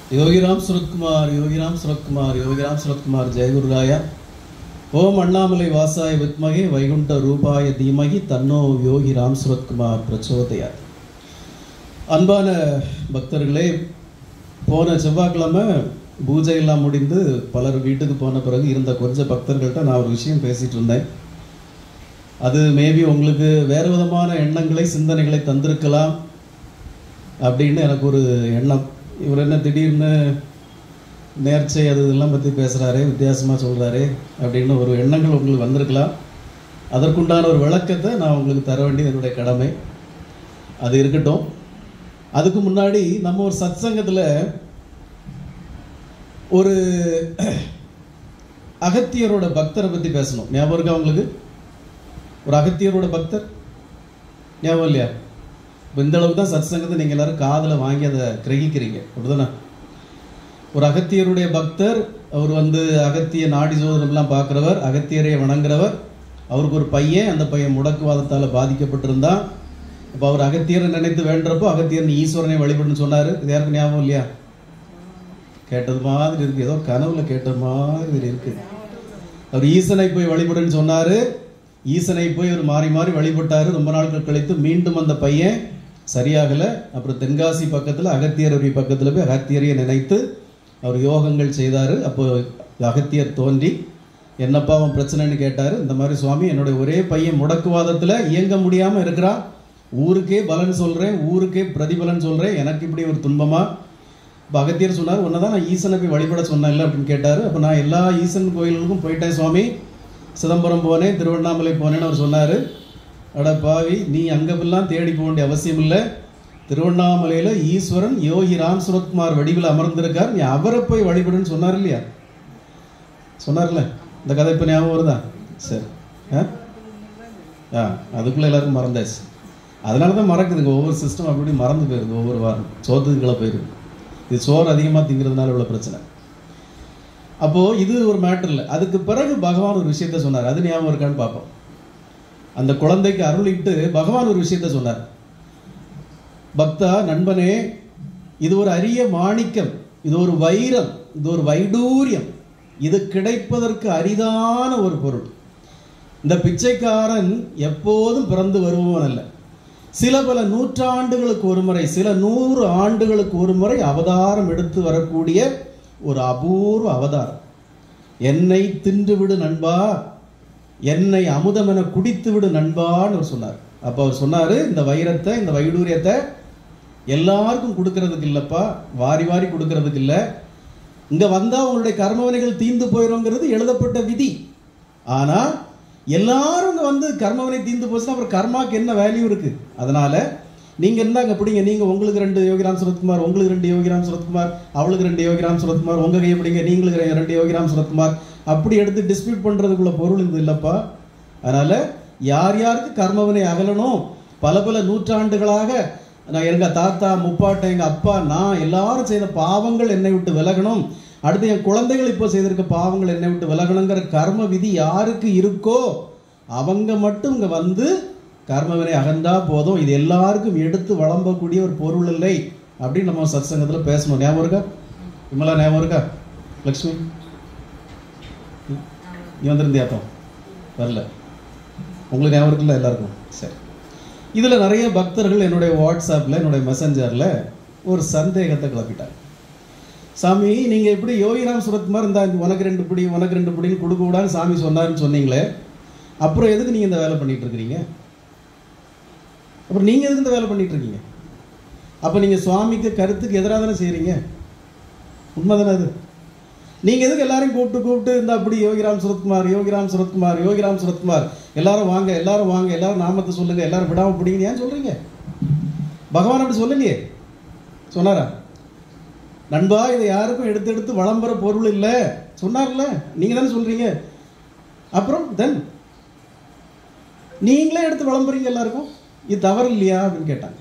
योगीराम सुरत्कुमार योगीराम सुरत्कुमार योगीराम सुरत्कुमार जय गुरुराय ओम अण्णामलै वासाय विद्महे वैकुंठ रूपाय धीमहि तन्नो योगीराम सुरत्कुमार प्रचोदयात्. அன்பான பக்தர்களே, போன செவ்வாய்க்கிழமை பூஜை எல்லாம் முடிந்து பலர் வீட்டுக்கு போன பிறகு இருந்த கொஞ்சம் பக்தர்கள்ட்ட நான் ஒரு விஷயம் பேசிகிட்டு இருந்தேன். அது மேபி உங்களுக்கு வேறு விதமான எண்ணங்களை சிந்தனைகளை தந்திருக்கலாம் அப்படின்னு எனக்கு ஒரு எண்ணம். இவர் என்ன திடீர்னு நேர்ச்சை அது இதெல்லாம் பற்றி பேசுகிறாரே, வித்தியாசமாக சொல்கிறாரே அப்படின்னு ஒரு எண்ணங்கள் உங்களுக்கு வந்திருக்கலாம். அதற்குண்டான ஒரு விளக்கத்தை நான் உங்களுக்கு தர வேண்டியது என்னுடைய கடமை. அது இருக்கட்டும். அதுக்கு முன்னாடி நம்ம ஒரு சத்சங்கத்தில் ஒரு அகத்தியரோட பக்தரை பற்றி பேசணும். ஞாபகம் இருக்கா உங்களுக்கு? ஒரு அகத்தியரோட பக்தர் ஞாபகம் இல்லையா? இப்போ இந்த அளவுக்கு தான் சத்சங்கத்தை நீங்கள் எல்லாரும் காதில் வாங்கி அதை கிரகிக்கிறீங்க, அப்படிதானே? ஒரு அகத்தியருடைய பக்தர், அவர் அகத்திய நாடி சோதனம்லாம் பார்க்குறவர், அகத்தியரை வணங்குறவர். அவருக்கு ஒரு பையன், அந்த பையன் முடக்குவாதத்தால் பாதிக்கப்பட்டிருந்தான். இப்போ அவர் அகத்தியரை நினைத்து வேண்டப்போ அகத்தியர் ஈஸ்வரனை வழிபடுன்னு சொன்னார். இது யாருக்கு ஞாபகம் இல்லையா? கேட்டது மாதிரி இருக்குது, ஏதோ கனவுல கேட்ட மாதிரி இருக்குது. அவர் ஈசனை போய் வழிபடுன்னு சொன்னார். ஈசனை போய் அவர் மாறி மாறி வழிபட்டார். ரொம்ப நாட்கள் கழித்து மீண்டும் அந்த பையன் சரியாகலை. அப்புறம் தென்காசி பக்கத்தில் அகத்தியருடைய பக்கத்தில் போய் அகத்தியரையை நினைத்து அவர் யோகங்கள் செய்தார். அப்போ அகத்தியர் தோன்றி என்னப்பா அவன் பிரச்சனைன்னு கேட்டார். இந்த மாதிரி சுவாமி, என்னுடைய ஒரே பையன் முடக்குவாதத்தில் இயங்க முடியாமல் இருக்கிறான், ஊருக்கே பலன் சொல்கிறேன், ஊருக்கே பிரதிபலன் சொல்கிறேன், எனக்கு இப்படி ஒரு துன்பமா? இப்போ அகத்தியர் சொன்னார், ஒன்று தான் நான் ஈசனை போய் வழிபட சொன்னேன் இல்லை அப்படின்னு கேட்டார். அப்போ நான் எல்லா ஈசன் கோயில்களுக்கும் போயிட்டேன் சுவாமி, சிதம்பரம் போனேன், திருவண்ணாமலை போனேன்னு அவர் சொன்னார். அட பாவி, நீ அங்கெல்லாம் தேடி போக வேண்டிய அவசியம் இல்லை. திருவண்ணாமலையில் ஈஸ்வரன் யோகி ராம் சுரத்குமார் வடிவில் அமர்ந்திருக்கார், நீ அவரை போய் வழிபடுன்னு சொன்னார் இல்லையா? சொன்னார்ல? இந்த கதை இப்போ ஞாபகம் வருதா? சரி. அதுக்குள்ளே எல்லாருக்கும் மறந்தாச்சு. அதனால தான் மறக்குதுங்க, ஒவ்வொரு சிஸ்டம் அப்படி மறந்து போயிருது. ஒவ்வொரு வாரம் சோத்துக்குள்ளே போயிருது. இது சோறு அதிகமாக திங்கிறதுனால உள்ள பிரச்சனை. அப்போது இது ஒரு மேட்டர் இல்லை. அதுக்கு பிறகு பகவான் ஒரு விஷயத்த சொன்னார். அது ஞாபகம் இருக்கான்னு பார்ப்போம். அந்த குழந்தைக்கு அருளிட்டு பகவான் ஒரு விஷயத்த சொன்னார். பக்தா, நண்பனே, இது ஒரு அரிய மாணிக்கம், இது ஒரு வைரம், இது ஒரு வைடூரியம், இது கிடைப்பதற்கு அரிதான ஒரு பொருள். இந்த பிச்சைக்காரன் எப்போதும் பிறந்து வருபவன் அல்ல. சில பல நூற்றாண்டுகளுக்கு ஒரு முறை, சில 100 ஆண்டுகளுக்கு ஒரு முறை அவதாரம் எடுத்து வரக்கூடிய ஒரு அபூர்வ அவதாரம். என்னை தின்று விடு நண்பா, என்னை அமுதம் என குடித்து விடு நண்பான்னு அவர் சொன்னார். அப்போ அவர் சொன்னார், இந்த வைரத்தை, இந்த வைடூரியத்தை எல்லாருக்கும் கொடுக்கறதுக்கு இல்லைப்பா, வாரி வாரி கொடுக்கறதுக்கு இல்லை. இங்கே வந்தால் உங்களுடைய கர்மவினைகள் தீர்ந்து போயிடும்ங்கிறது எழுதப்பட்ட விதி. ஆனால் எல்லாரும் இங்கே கர்மவினை தீர்ந்து போச்சுன்னா அப்புறம் கர்மாவுக்கு என்ன வேல்யூ இருக்குது? அதனால் நீங்கள் இருந்தாங்க பிடிங்க, நீங்கள் உங்களுக்கு 2 யோகிராம் சுரத்குமார், உங்களுக்கு 2 யோகிராம் சுரத்குமார், அவளுக்கு 2 யோகிராம் சுரத்குமார், உங்கள் கையை பிடிங்க, நீங்களுக்கு 2 யோகிராம் சுரத்குமார், அப்படி எடுத்து டிஸ்பியூட் பண்ணுறதுக்குள்ள பொருள் இது இல்லைப்பா. அதனால் யார் யாருக்கு கர்மவினை அகலணும், பல பல நூற்றாண்டுகளாக நான் எங்கள் தாத்தா, முப்பாட்டை, எங்கள் அப்பா, நான் எல்லாரும் செய்த பாவங்கள் என்னை விட்டு விலகணும், அடுத்து என் குழந்தைகள் இப்போ செய்திருக்க பாவங்கள் என்னை விட்டு விலகணுங்கிற கர்ம விதி யாருக்கு இருக்கோ அவங்க மட்டும் இங்கே கர்மவினை அகன்றா போதும். இது எல்லாருக்கும் எடுத்து வளம்பக்கூடிய ஒரு பொருள் இல்லை அப்படின்னு நம்ம சத்சங்கத்தில் பேசணும். ஞாபகம் இருக்கா? விமலா ஞாபகம் இருக்கா? லக்ஷ்மி நீ வந்திருந்தியாத்தம் வரல, உங்களுக்கு ஞாபகம் இருக்குல்ல எல்லாருக்கும்? சரி. இதில் நிறைய பக்தர்கள் என்னுடைய வாட்ஸ்அப்பில், என்னுடைய மெசஞ்சரில் ஒரு சந்தேகத்தை கிளப்பிட்டாங்க. சாமி, நீங்கள் எப்படி யோகிராம் சுரத்குமார் இந்த உனக்கு 2 பிடி உனக்கு 2 பிடின்னு கொடுக்க கூடாதுன்னு சாமி சொன்னார்னு சொன்னீங்களே, அப்புறம் எதுக்கு நீங்கள் இந்த வேலை பண்ணிகிட்டு இருக்கிறீங்க? அப்புறம் நீங்கள் எதுக்கு இந்த வேலை பண்ணிகிட்டு இருக்கீங்க? அப்போ நீங்கள் சுவாமிக்கு கருத்துக்கு எதிராக தானே செய்கிறீங்க. உண்மை தானே அது? நீங்கள் எதுக்கு எல்லாரையும் கூப்பிட்டு இந்த அப்படி யோகிராம் சுரத்குமார், யோகிராம் சுரத்குமார், யோகிராம் சுரத்குமார், எல்லாரும் வாங்க, எல்லாரும் வாங்க, எல்லாரும் நாமத்தை சொல்லுங்கள், எல்லாரும் விடாமல் பிடிங்க ஏன் சொல்கிறீங்க? பகவான் அப்படி சொல்லலையே. சொன்னாரா? நண்பா, இதை யாருக்கும் எடுத்து வளம்புற பொருள் இல்லை சொன்னார்ல, நீங்கள் தானே சொல்கிறீங்க. அப்புறம் தென் நீங்களே எடுத்து வளம்புறீங்க எல்லாருக்கும், இது தவறு இல்லையா அப்படின்னு கேட்டாங்க.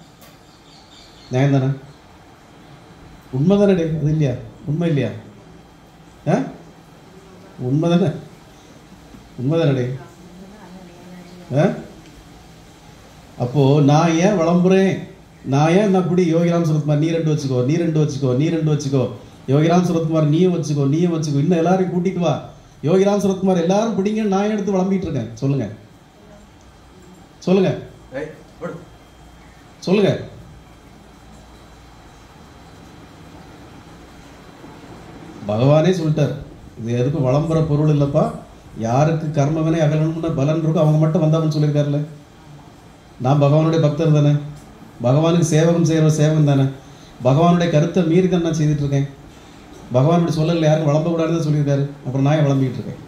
நியாயம் தானே? உண்மை தானே? அது இல்லையா? உண்மை இல்லையா? உண்மை தானே? உண்மை தானே? அப்போது நான் ஏன் வளம்புறேன்? நான் ஏன் அப்படி யோகிராம் சுரத்குமார் நீ 2 வச்சுக்கோ, நீ 2 வச்சுக்கோ, நீ 2 வச்சுக்கோ, யோகிராம் சரத்குமார் நீயும் வச்சுக்கோ, நீயும் வச்சுக்கோ, இன்னும் எல்லாரையும் கூட்டிட்டு வா, யோகிராம் சரத்குமார் எல்லாரும் பிடிங்கன்னு நான் எடுத்து விளம்பிட்டு இருக்கேன். சொல்லுங்க சொல்லுங்க சொல்லுங்க. பகவானே சொல்லிட்டார், இது எதுக்கும் வளம்புற பொருள் இல்லப்பா, யாருக்கு கர்மவினை அகலணும்னு பலன் இருக்கும் அவங்க மட்டும் வந்தாங்கன்னு சொல்லியிருக்காருல்ல. நான் பகவானுடைய பக்தர் தானே, பகவானுக்கு சேவகம் செய்கிற சேவகம் தானே, பகவானுடைய கருத்தை மீறி தான் நான் செய்துட்டு இருக்கேன். பகவானுடைய சொல்லல யாரும் வளம்பக்கூடாதுன்னு சொல்லியிருக்காரு, அப்புறம் நான் வளம்பிட்டு இருக்கேன்.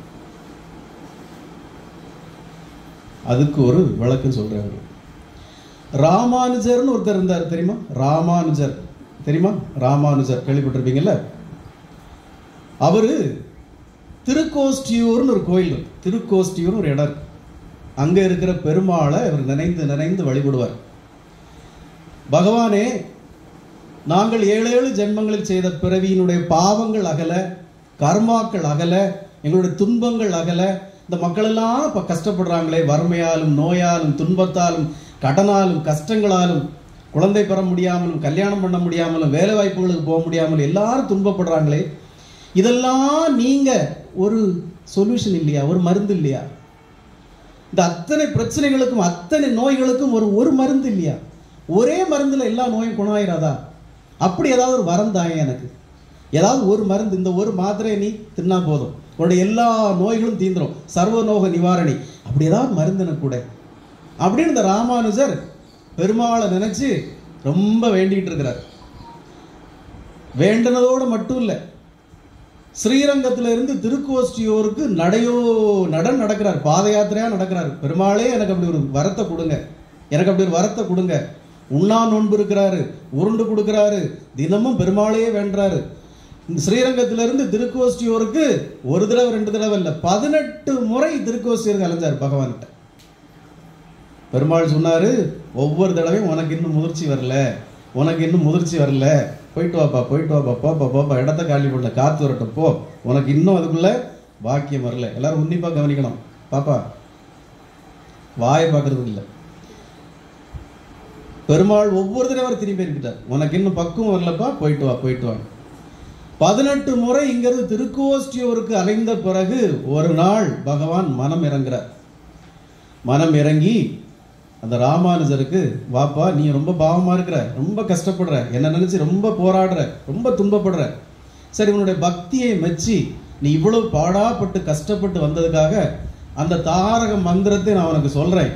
அதுக்கு ஒரு விளக்குன்னு சொல்றேன். ராமானுஜர்னு ஒருத்தர் இருந்தார் தெரியுமா? ராமானுஜர் தெரியுமா? ராமானுஜர் கேள்விப்பட்டிருப்பீங்கல்ல. அவரு திருக்கோஷ்டியூர்னு ஒரு கோயில், திருக்கோஷ்டியூர்னு ஒரு இடம், அங்க இருக்கிற பெருமாளை அவர் நினைந்து நினைந்து வழிபடுவார். பகவானே, நாங்கள் 7 ஜென்மங்களில் செய்த பிறவியினுடைய பாவங்கள் அகல, கர்மாக்கள் அகல, எங்களுடைய துன்பங்கள் அகல, இந்த மக்கள் எல்லாம் இப்ப கஷ்டப்படுறாங்களே, வறுமையாலும் நோயாலும் துன்பத்தாலும் கடனாலும் கஷ்டங்களாலும், குழந்தை பெற முடியாமலும் கல்யாணம் பண்ண முடியாமலும் வேலை வாய்ப்புகளுக்கு போக முடியாமலும் எல்லாரும் துன்பப்படுறாங்களே, இதெல்லாம் நீங்க ஒரு சொல்யூஷன் இல்லையா, ஒரு மருந்து இல்லையா? இந்த அத்தனை பிரச்சனைகளுக்கும் அத்தனை நோய்களுக்கும் ஒரு மருந்து இல்லையா? ஒரே மருந்துல எல்லா நோயும் குணமாயிராதா? அப்படி ஏதாவது ஒரு வரம் தாங்க எனக்கு, ஏதாவது ஒரு மருந்து, இந்த ஒரு மாத்திரையை நீ தின்னா போதும், உன்னுடைய எல்லா நோய்களும் தீந்துரும், சர்வநோக நிவாரணி, அப்படி ஏதாவது மருந்து எனக்கு கூட அப்படின்னு இந்த ராமானுஜர் பெருமாளை நினைச்சு ரொம்ப வேண்டிட்டு இருக்கிறார். வேண்டினதோடு மட்டும் இல்லை, ஸ்ரீரங்கத்துல இருந்து திருக்கோஷ்டியூருக்கு நடக்கிறார், பாத யாத்திரையா நடக்கிறார். பெருமாளே எனக்கு அப்படி ஒரு வரத்தை கொடுங்க, எனக்கு அப்படி ஒரு வரத்தை கொடுங்க. உண்ணா நோன்பு இருக்கிறாரு, உருண்டு கொடுக்கிறாரு, தினமும் பெருமாளையே வேண்டாரு. ஸ்ரீரங்கத்திலிருந்து திருக்கோஷ்டியூருக்கு ஒரு தடவை 2 தடவை இல்லை, 18 முறை திருக்கோஷ்டியூருக்கு அலைஞ்சார் பகவான்கிட்ட. பெருமாள் சொன்னாரு, ஒவ்வொரு தடவையும் உனக்கு இன்னும் முதிர்ச்சி வரல, உனக்கு இன்னும் முதிர்ச்சி வரல, போயிட்டு வாப்பா, போயிட்டு வாப்பா, போப்பா போப்பா, இடத்த காலி பண்ணல, காத்து வரட்டும் போ, உனக்கு இன்னும் அதுக்குள்ள பாக்கியம் வரல. எல்லாரும் உன்னிப்பா கவனிக்கணும், பாப்பா வாயை பார்க்கறது இல்லை. பெருமாள் ஒவ்வொரு தடவை திரும்பி இருக்கிட்டார், உனக்கு இன்னும் பக்குவம் வரலப்பா, போயிட்டு வா, போயிட்டு வா. 18 முறை இங்கிருந்து திருக்கோஷ்டியூருக்கு அலைந்த பிறகு ஒரு நாள் பகவான் மனம் இறங்குறார். மனம் இறங்கி அந்த ராமானுஜருக்கு, வாப்பா நீ ரொம்ப பாவமா இருக்கிற, ரொம்ப கஷ்டப்படுற, என்ன நினைச்சு ரொம்ப போராடுற, ரொம்ப துன்பப்படுற, சரி உன்னுடைய பக்தியை மெச்சி நீ இவ்வளவு பாடாப்பட்டு கஷ்டப்பட்டு வந்ததுக்காக அந்த தாரக மந்திரத்தை நான் உனக்கு சொல்றேன்.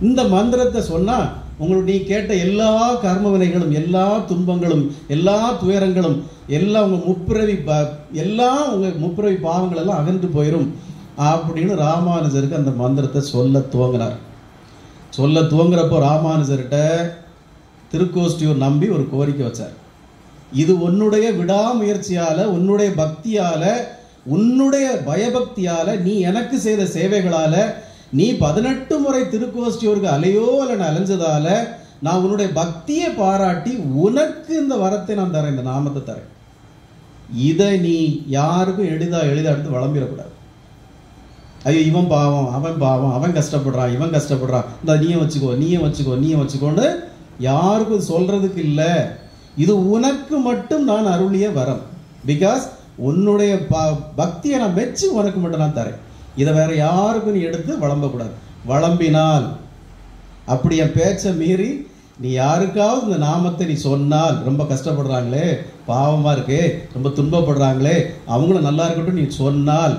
இந்த மந்திரத்தை சொன்னா உங்களுக்கு நீ கேட்ட எல்லா கர்ம வினைகளும், எல்லா துன்பங்களும், எல்லா துயரங்களும், எல்லாம் உங்க முப்பிறவி பாவங்கள் எல்லாம் அகன்று போயிடும் அப்படின்னு ராமானுஜருக்கு அந்த மந்திரத்தை சொல்ல துவங்கினார். சொல்ல துவங்குறப்போ ராமானுஜர்கிட்ட திருக்கோஷ்டியூர் நம்பி ஒரு கோரிக்கை வச்சார். இது உன்னுடைய விடாமுயற்சியால, உன்னுடைய பக்தியால, உன்னுடைய பயபக்தியால, நீ எனக்கு செய்த சேவைகளால, நீ 18 முறை திருக்கோஷ்டியூருக்கு அலையோ அல்ல அலைஞ்சதால நான் உன்னுடைய பக்தியை பாராட்டி உனக்கு இந்த வரத்தை நான் தரேன், இந்த நாமத்தை தரேன். இதை நீ யாருக்கும் எளிதா எடுத்து வளம்பிடக்கூடாது. ஐயோ இவன் பாவம், அவன் பாவம், அவன் கஷ்டப்படுறான், இவன் கஷ்டப்படுறான், இந்த நீயும் வச்சுக்கோ, நீயும் வச்சுக்கோ, நீயும் வச்சுக்கோன்னு யாருக்கும் சொல்றதுக்கு இல்லை. இது உனக்கு மட்டும் நான் அருளிய வரம். பிகாஸ் உன்னுடைய பக்தியை நான் மெச்சு உனக்கு மட்டும் நான் தரேன். இதை வேற யாருக்கும் நீ எடுத்து வளம்பக்கூடாது. வளம்பினால், அப்படி என் பேச்சை மீறி நீ யாருக்காவது இந்த நாமத்தை நீ சொன்னால், ரொம்ப கஷ்டப்படுறாங்களே, பாவமா இருக்கே, ரொம்ப துன்பப்படுறாங்களே, அவங்களும் நல்லா இருக்கட்டும் நீ சொன்னால்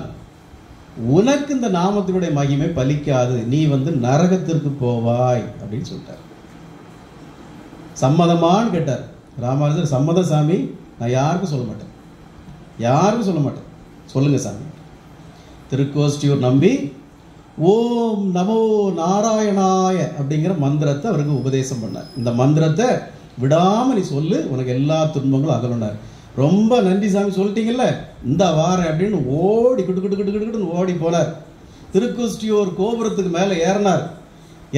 உனக்கு இந்த நாமத்தினுடைய மகிமை பலிக்காது, நீ நரகத்திற்கு போவாய் அப்படின்னு சொல்லிட்டார். சம்மதமான்னு கேட்டார் ராமானுஜர். சம்மதம் சாமி, நான் யாருக்கும் சொல்ல மாட்டேன், யாருக்கும் சொல்ல மாட்டேன், சொல்லுங்க சாமி. திருக்கோஷ்டியூர் நம்பி ஓம் நமோ நாராயணாய அப்படிங்கிற மந்திரத்தை அவருக்கு உபதேசம் பண்ணார். இந்த மந்திரத்தை விடாம நீ சொல்லு, உனக்கு எல்லா துன்பங்களும் அகலுனார். ரொம்ப நன்றி சாமி சொல்லிட்டீங்கல்ல, இந்த வாரம் அப்படின்னு ஓடி கிட்டு ஓடி போனார். திருக்கோஷ்டியூர் கோபுரத்துக்கு மேலே ஏறினார்.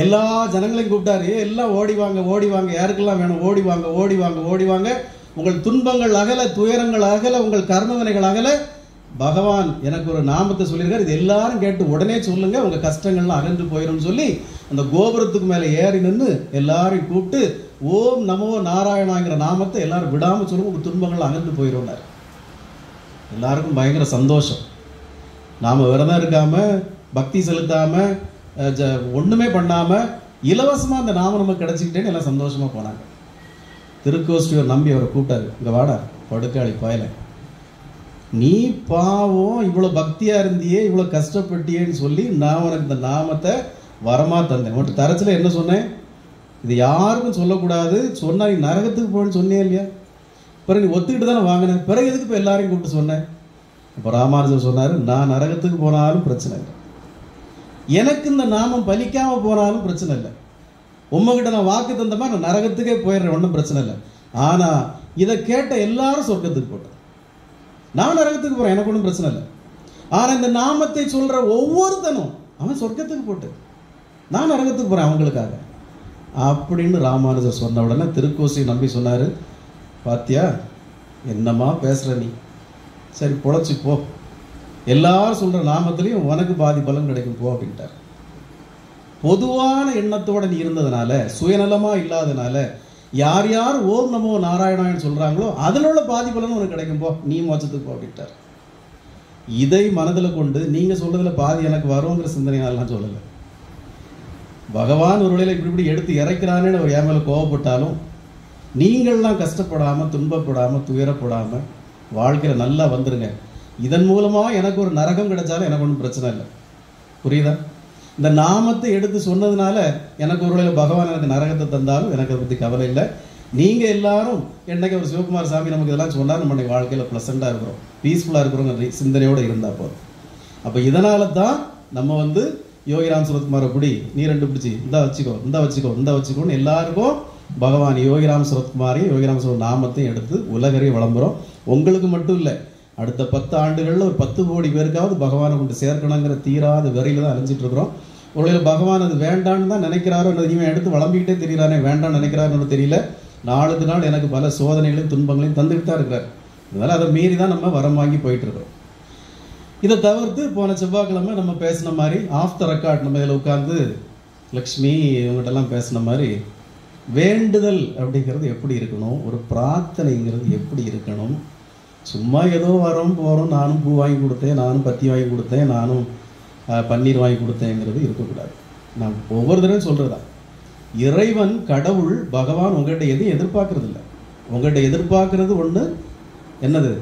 எல்லா ஜனங்களையும் கூப்பிட்டாரு, எல்லாம் ஓடி வாங்க, ஓடி வாங்க, யாருக்கெல்லாம் வேணும் ஓடி வாங்க, ஓடி வாங்க, ஓடி வாங்க, உங்கள் துன்பங்கள் அகல, துயரங்கள் அகல, உங்கள் கர்மவினைகள் அகல, பகவான் எனக்கு ஒரு நாமத்தை சொல்லியிருக்காரு, இது எல்லாரும் கேட்டு உடனே சொல்லுங்க, உங்க கஷ்டங்கள்லாம் அகன்று போயிடும் சொல்லி அந்த கோபுரத்துக்கு மேலே ஏறி நின்று எல்லாரையும் கூப்பிட்டு ஓம் நமோ நாராயணாங்கிற நாமத்தை எல்லாரும் விடாம சொல்லுங்க, உங்க துன்பங்கள் அகன்று போயிடும்னார். எல்லாருக்கும் பயங்கர சந்தோஷம். நாம் விரதம் இருக்காமல் பக்தி செலுத்தாமல் ஒன்றுமே பண்ணாமல் இலவசமாக அந்த நாமம் நமக்கு கிடச்சிக்கிட்டேன்னு எல்லாம் சந்தோஷமாக போனாங்க. திருக்கோஷ்டியூர் நம்பி அவரை கூப்பிட்டாரு, இங்கே வாடா படுக்காளி பாயலை, நீ பாவம் இவ்வளோ பக்தியாக இருந்தியே, இவ்வளோ கஷ்டப்பட்டியேன்னு சொல்லி நான் உனக்கு இந்த நாமத்தை வரமாக தந்தேன். உன்ட்டு தரச்சில் என்ன சொன்னேன், இது யாருக்கும் சொல்லக்கூடாது, சொன்னால் நீ நரகத்துக்கு போகணுன்னு சொன்னே இல்லையா, பிறகு நீ ஒத்துக்கிட்டு தானே வாங்கினேன், பிறகு எதுக்கு இப்போ எல்லாரையும் கூப்பிட்டு சொன்னேன். இப்போ ராமானுஜர் சொன்னார், நான் நரகத்துக்கு போனாலும் பிரச்சனை இல்லை, எனக்கு இந்த நாமம் பலிக்காமல் போனாலும் பிரச்சனை இல்லை, உம்மகிட்ட நான் வாக்கு தந்த மாதிரி நான் நரகத்துக்கே போயிடுறேன், ஒன்றும் பிரச்சனை இல்லை. ஆனால் இதை கேட்ட எல்லாரும் சொர்க்கத்துக்கு போட்டேன், நான் நரகத்துக்கு போகிறேன், எனக்கு ஒன்றும் பிரச்சனை இல்லை. ஆனால் இந்த நாமத்தை சொல்கிற ஒவ்வொருத்தனும் அவன் சொர்க்கத்துக்கு போட்டு நான் நரகத்துக்கு போகிறேன் அவங்களுக்காக அப்படின்னு ராமானுஜர் சொன்ன உடனே திருக்கோஷ்டியூர் நம்பி சொன்னார், பாத்தியா என்னம்மா பேசுகிற நீ, சரி பொழைச்சி போ, எல்லாரும் சொல்கிற நாமத்திலையும் உனக்கு பாதி பலன் கிடைக்கும் போ அப்படின்ட்டார். பொதுவான எண்ணத்தோடு நீ இருந்ததுனால, சுயநலமாக இல்லாதனால, யார் யார் ஓம் நமோ நாராயணான்னு சொல்கிறாங்களோ அதில் உள்ள பாதி பலனும் உனக்கு கிடைக்கும் போ, நீ மோட்சத்துக்கு போ அப்படின்ட்டார். இதை மனதில் கொண்டு நீங்கள் சொல்கிறதுல பாதி எனக்கு வருங்கிற சிந்தனையாலாம் சொல்லலை. பகவான் ஒரு வேளையில் இப்படி இப்படி எடுத்து இறைக்கிறானேன்னு அவர் என் மேலே கோவப்பட்டாலும் நீங்கள்லாம் கஷ்டப்படாமல் துன்பப்படாமல் துயரப்படாமல் வாழ்க்கையில் நல்லா வந்துருங்க. இதன் மூலமாக எனக்கு ஒரு நரகம் கிடைச்சாலும் எனக்கு ஒன்றும் பிரச்சனை இல்லை. புரியுதா? இந்த நாமத்தை எடுத்து சொன்னதுனால எனக்கு ஒரு வேளையில் பகவான் எனக்கு நரகத்தை தந்தாலும் எனக்கு அதை பற்றி கவலை இல்லை. நீங்கள் எல்லாரும் என்னைக்கு ஒரு சிவகுமார் சாமி நமக்கு இதெல்லாம் சொன்னால் நம்ம வாழ்க்கையில் ப்ளசண்ட்டாக இருக்கிறோம், பீஸ்ஃபுல்லாக இருக்கிறோங்கிற சிந்தனையோடு இருந்தால் போதும். அப்போ இதனால தான் நம்ம யோகிராம் சுரத்குமாரை பிடி, நீ ரெண்டு பிடிச்சி இந்த வச்சுக்கோ இந்த வச்சுக்கோ இந்த வச்சுக்கோன்னு எல்லாருக்கும் பகவான் யோகிராம் சுரத்குமாரையும் யோகிராம் சுரத் நாமத்தையும் எடுத்து உலகறையை விளம்புறோம். உங்களுக்கு மட்டும் இல்லை, அடுத்த 10 ஆண்டுகளில் ஒரு 10 கோடி பேருக்காவது பகவானை கொண்டு சேர்க்கணுங்கிற தீராத வெறியில் தான் அலைஞ்சிட்டு இருக்கிறோம். ஒருவேளை பகவான் அது வேண்டான்னு தான் நினைக்கிறாரோ, இவன் எடுத்து வளம்பிக்கிட்டே தெரியறானே, வேண்டான்னு நினைக்கிறாருன்னு தெரியல. நாளுக்கு நாள் எனக்கு பல சோதனைகளையும் துன்பங்களையும் தந்துக்கிட்டு தான் இருக்கிறார். அதனால் அதை மீறி தான் நம்ம வரம் வாங்கி போயிட்டு இருக்கிறோம். இதை தவிர்த்து போன செவ்வாய்க்கிழமை நம்ம பேசின மாதிரி ஆஃப் த ரெக்கார்ட் நம்ம இதில் உட்கார்ந்து லக்ஷ்மி இவங்ககிட்டலாம் பேசின மாதிரி வேண்டுதல் அப்படிங்கிறது எப்படி இருக்கணும், ஒரு பிரார்த்தனைங்கிறது எப்படி இருக்கணும். சும்மா ஏதோ வரோம் போகிறோம், நானும் பூ வாங்கி கொடுத்தேன், நானும் பத்தி வாங்கி கொடுத்தேன், நானும் பன்னீர் வாங்கி கொடுத்தேங்கிறது இருக்கக்கூடாது. நான் ஒவ்வொரு தடவையும் சொல்கிறதா, இறைவன் கடவுள் பகவான் உங்கள்கிட்ட எதையும் எதிர்பார்க்கறது இல்லை. உங்கள்கிட்ட எதிர்பார்க்கறது ஒன்று, என்னது?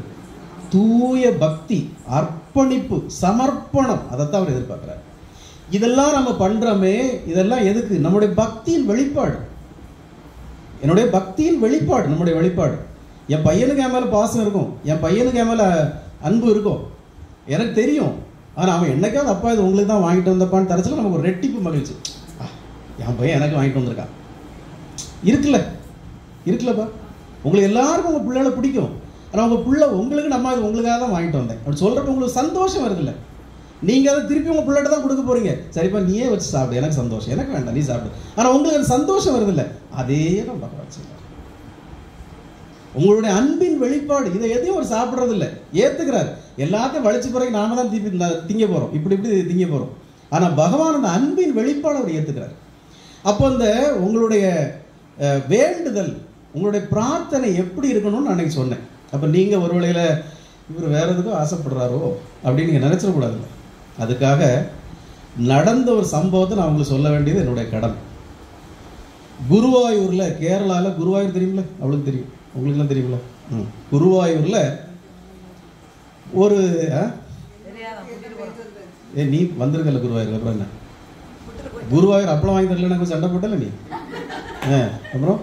தூய பக்தி, அர்ப்பணிப்பு, சமர்ப்பணம். அதைத்தான் அவர் எதிர்பார்க்குறாரு. இதெல்லாம் நம்ம பண்ணுறோமே, இதெல்லாம் எதுக்கு? நம்முடைய பக்தியின் வெளிப்பாடு, என்னுடைய பக்தியின் வெளிப்பாடு, நம்முடைய வெளிப்பாடு. என் பையனுக்கு என் மேலே பாசம் இருக்கும், என் பையனுக்கு என் மேலே அன்பு இருக்கும், எனக்கு தெரியும். ஆனால் அவன் என்னைக்காவது அப்பா இது உங்களுக்கு தான் வாங்கிட்டு வந்தப்பான்னு தரச்சில் நமக்கு ஒரு ரெட்டிப்பு மகிழ்ச்சி. என் பையன் எனக்கு வாங்கிட்டு வந்திருக்கான், இருக்குல்லப்பா. உங்களுக்கு எல்லாருக்கும் உங்கள் பிள்ளைகளை பிடிக்கும். ஆனால் உங்கள் பிள்ளை உங்களுக்கு நம்ம இது உங்களுக்காக தான் வாங்கிட்டு வந்தேன் அப்படி சொல்கிறப்ப உங்களுக்கு சந்தோஷம் வருதில்ல. நீங்கள் அதை திருப்பி உங்கள் பிள்ளைகிட்ட தான் கொடுக்க போகிறீங்க. சரிப்பா நீயே வச்சு சாப்பிடு, எனக்கு சந்தோஷம், எனக்கு வேண்டாம் நீ சாப்பிடு. ஆனால் உங்களுக்கு அது சந்தோஷம் வருதில்ல. அதே தான் பகவான் செய்யலாம். உங்களுடைய அன்பின் வெளிப்பாடு. இதை எதையும் ஒரு சாப்பிட்றது இல்லை, ஏற்றுக்கிறார். எல்லாத்தையும் வலிச்சு பிறகு நாம தான் திங்க போகிறோம், இப்படி திங்க போகிறோம். ஆனால் பகவான் அந்த அன்பின் வெளிப்பாடு அவர் ஏற்றுக்கிறார். அப்போ அந்த உங்களுடைய வேண்டுதல், உங்களுடைய பிரார்த்தனை எப்படி இருக்கணும்னு நான் அன்னைக்கு சொன்னேன். அப்போ நீங்கள் ஒரு வேளையில் இவர் வேறு எதுக்கும் ஆசைப்படுறாரோ அப்படின்னு நீங்கள் நினச்சிடக்கூடாதுல்ல. அதுக்காக நடந்த ஒரு சம்பவத்தை நான் உங்களுக்கு சொல்ல வேண்டியது என்னுடைய கடமை. குருவாயூரில், கேரளாவில் குருவாயூர் தெரியுமில்ல, அவளுக்கு தெரியும், உங்களுக்குலாம் தெரியுமில்ல. குருவாயூரில் ஒரு நீ வந்திருக்கல குருவாயூர், அப்புறம் என்ன குருவாயூர் அப்பளம் வாங்கி தரல, எனக்கு சண்டை போட்டல நீ. அப்புறம்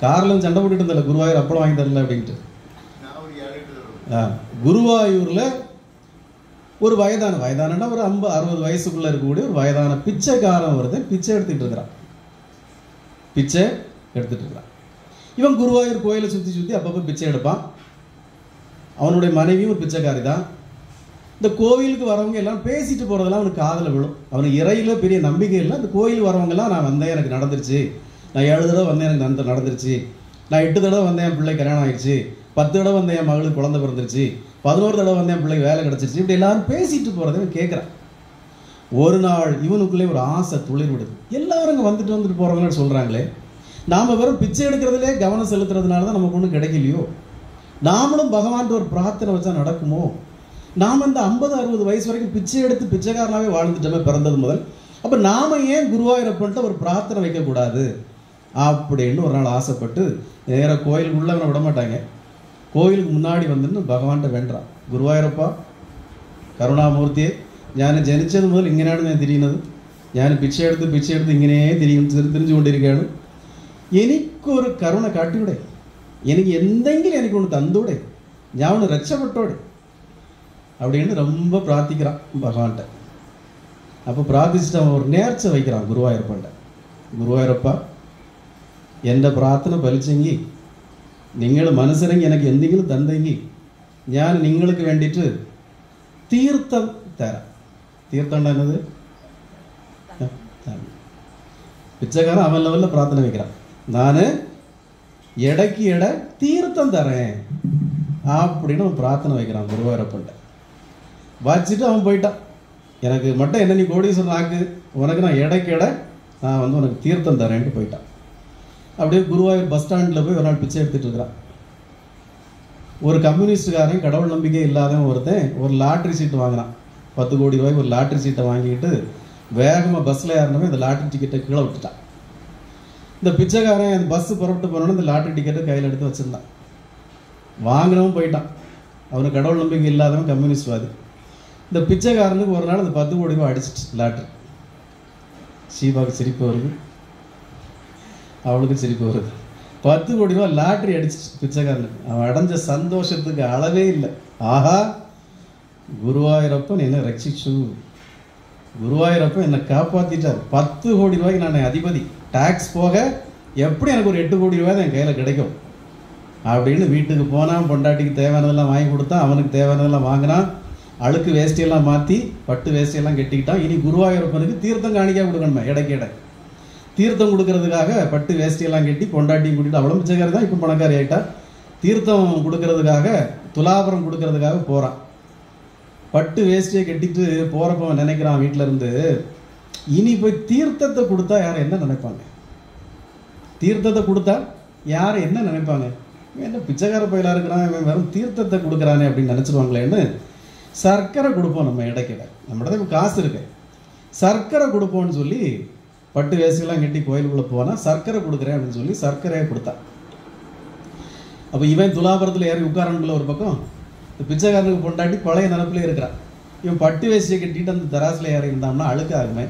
காரில் சண்டை போட்டுட்டு இருந்தல, குருவாயூர் அப்பளம் வாங்கி தரல அப்படின்ட்டு. குருவாயூரில் ஒரு வயதானா ஒரு 50-60 வயசுக்குள்ளே இருக்கக்கூடிய ஒரு வயதான பிச்சைக்காரன் ஒருத்தன் பிச்சை எடுத்துகிட்டு இருக்கிறான். இவன் குருவாயூர் கோயிலை சுற்றி அப்பப்போ பிச்சை எடுப்பான். அவனுடைய மனைவியும் ஒரு பிச்சைக்காரி தான். இந்த கோவிலுக்கு வரவங்க எல்லாம் பேசிட்டு போகிறதெல்லாம் அவனுக்கு காதில் விழும். அவனுக்கு இறையில் பெரிய நம்பிக்கை இல்லை. அந்த கோயில் வரவங்கெல்லாம் நான் வந்தேன் எனக்கு நடந்துருச்சு, நான் 7 தடவை வந்தேன் எனக்கு நடந்துருச்சு, நான் 8 தடவை வந்தேன் என் பிள்ளை கல்யாணம் ஆயிடுச்சு, 10 தடவை வந்தேன் என் மகளுக்கு குழந்தை பிறந்துருச்சு, 11 தடவை வந்தேன் என் பிள்ளைக்கு வேலை கிடச்சிருச்சு, இப்படி எல்லாரும் பேசிட்டு போகிறத கேட்குறான். ஒரு நாள் இவனுக்குள்ளே ஒரு ஆசை துளிர் விடுது. எல்லாரும் இங்கே வந்துட்டு போகிறவங்கன்னு சொல்கிறாங்களே, நாம் வெறும் பிச்சை எடுக்கிறதுலே கவனம் செலுத்துறதுனால தான் நமக்கு ஒன்றும் கிடைக்கலையோ, நாமளும் பகவான் ஒரு பிரார்த்தனை வச்சா நடக்குமோ? நாம் இந்த 50-60 வயசு வரைக்கும் பிச்சை எடுத்து பிச்சைக்காரனாவே வாழ்ந்துட்டோமே பிறந்தது முதல். அப்போ நாம ஏன் குருவாயூரப்பன்ட்ட ஒரு பிரார்த்தனை வைக்கக்கூடாது அப்படின்னு ஒரு நாள் ஆசைப்பட்டு நேராக கோயிலுக்குள்ளே அவனை விட மாட்டாங்க. கோயிலுக்கு முன்னாடி வந்துன்னு பகவான்கிட்ட வேண்டான். குருவாயூரப்பா, കരുണാമൂർത്തിയെ, ഞാൻ ജനിച്ചത് മുതൽ ഇങ്ങനെയാണ് ഞാൻ തിരിയുന്നത്. ഞാൻ പിച്ചை എടുത്ത് ഇങ്ങനെ തിരിഞ്ഞുകൊണ്ടിരിക്കുകയാണ്. എനിക്കൊരു കരുണ കാട്ടിയൂടെ? എനിക്ക് എന്തെങ്കിലും എനിക്കൊന്ന് തന്നൂടെ? ഞാൻ ഒന്ന് രക്ഷപ്പെട്ടോടെ அப்படின்னு ரொம்ப பிரார்த்திக்கிறான் பகவான்கிட்ட. அப்போ பிரார்த்திச்சுட்டு அவன் ஒரு நேர்ச்சை வைக்கிறான் குருவாயூரப்பன்ட்ட. குருவாയൂരപ്പ, എൻ്റെ പ്രാർത്ഥന ഫലിച്ചെങ്കിൽ, നിങ്ങൾ മനസ്സിലെങ്കിൽ എനിക്ക് എന്തെങ്കിലും തന്നെങ്കിൽ ഞാൻ നിങ്ങൾക്ക് വേണ്ടിയിട്ട് തീർത്ഥം തരാം. തീർത്ഥം ഉണ്ടാകുന്നത് பிச்சைக்காரன் அவன் லெவலில் பிரார்த்தனை வைக்கிறான். நான் இடைக்கு எடை தீர்த்தம் தரேன் அப்படின்னு அவன் பிரார்த்தனை வைக்கிறான் குருவாயூரப்பன்ட்ட. வச்சுட்டு அவன் போயிட்டான். எனக்கு மட்டும் என்ன நீ கோடீஸ்வரன் ஆக்கு, உனக்கு நான் இடைக்கு எடை நான் வந்து உனக்கு தீர்த்தம் தரேன்ட்டு போயிட்டான். அப்படியே குருவாயூர் பஸ் ஸ்டாண்டில் போய் ஒரு நாள் பிச்சை எடுத்துகிட்டு இருக்கிறான். ஒரு கம்யூனிஸ்டுக்காரன், கடவுள் நம்பிக்கை இல்லாதவன் ஒருத்தன் ஒரு லாட்ரி சீட்டு வாங்கினான். 10 கோடி ரூபாய்க்கு ஒரு லாட்ரி சீட்டை வாங்கிக்கிட்டு வேகமாக பஸ்ஸில் ஏறினவே இந்த லாட்ரி டிக்கெட்டை கீழே விட்டுட்டான். இந்த பிச்சைக்காரன் அந்த பஸ்ஸு புறப்பட்டு போனோன்னு இந்த லாட்ரி டிக்கெட்டை கையில் எடுத்து வச்சுருந்தான். வாங்கினவன் போயிட்டான். அவனுக்கு கடவுள் நம்பிக்கை இல்லாதவன், கம்யூனிஸ்ட்வாதி. இந்த பிச்சைக்காரனுக்கு ஒரு நாள் அந்த 10 கோடி ரூபாய் அடிச்சிட்டு லாட்ரி. ஷீபாவுக்கு சிரிப்பு வருது, அவளுக்கு சிரிப்பு வருது. 10 கோடி ரூபாய் லாட்ரி அடிச்சிட்டு பிச்சைக்காரனுக்கு. அவன் அடைஞ்ச சந்தோஷத்துக்கு அளவே இல்லை. ஆஹா, குருவாயூரப்பன் என்னை ரட்சிச்சு, குருவாயூரப்பன் என்னை காப்பாற்றிட்டார். 10 கோடி ரூபாய்க்கு நான் அதிபதி, டாக்ஸ் போக எப்படி எனக்கு ஒரு 8 கோடி ரூபாய் தான் என் கையில் கிடைக்கும் அப்படின்னு வீட்டுக்கு போனான். பொண்டாட்டிக்கு தேவையானதெல்லாம் வாங்கி கொடுத்தான், அவனுக்கு தேவையானதெல்லாம் வாங்கினான். அழுக்கு வேஷ்டியெல்லாம் மாற்றி பட்டு வேஷ்டியெல்லாம் கட்டிக்கிட்டான். இனி குருவாயூரப்பனுக்கு தீர்த்தம் காணிக்கா கொடுக்கணுமே, இடைக்கு இடை தீர்த்தம் கொடுக்கறதுக்காக பட்டு வேஷ்டியெல்லாம் கட்டி பொண்டாட்டியும் கூட்டிட்டு, அவளும் பிச்சைக்காரி தான், இப்போ பணக்காரி ஆகிட்டா. தீர்த்தம் கொடுக்கறதுக்காக, துலாபரம் கொடுக்கறதுக்காக போகிறான். பட்டு வேஷ்டியை கட்டிட்டு போகிறப்ப நினைக்கிறான் வீட்டில் இருந்து, இனி போய் தீர்த்தத்தை கொடுத்தா யார் என்ன நினைப்பாங்க? தீர்த்தத்தை கொடுத்தா யார் என்ன நினைப்பாங்க? என்ன பிச்சைக்கார பயிலாக இருக்கிறான், இவன் வெறும் தீர்த்தத்தை கொடுக்குறானே அப்படின்னு நினச்சிருவாங்களேன்னு சர்க்கரை கொடுப்போம். நம்ம இடைக்கிட நம்மகிட்ட இப்போ காசு இருக்கு, சர்க்கரை கொடுப்போம்னு சொல்லி பட்டு வேஷ்டியெல்லாம் கட்டி கோயிலுக்குள்ளே போனால் சர்க்கரை கொடுக்குறேன் அப்படின்னு சொல்லி சர்க்கரையை கொடுத்தான். அப்போ இவன் துலாபரத்தில் ஏறி உட்காரன்ல ஒரு பக்கம், இந்த பிச்சைக்காரனுக்கு பொண்டாட்டி பழைய நினப்பிலே இருக்கிறான். இவன் பட்டு வேஷ்டியை கட்டிட்டு அந்த தராசில் ஏறி இருந்தான்னா அழுக்கு ஆகுமே,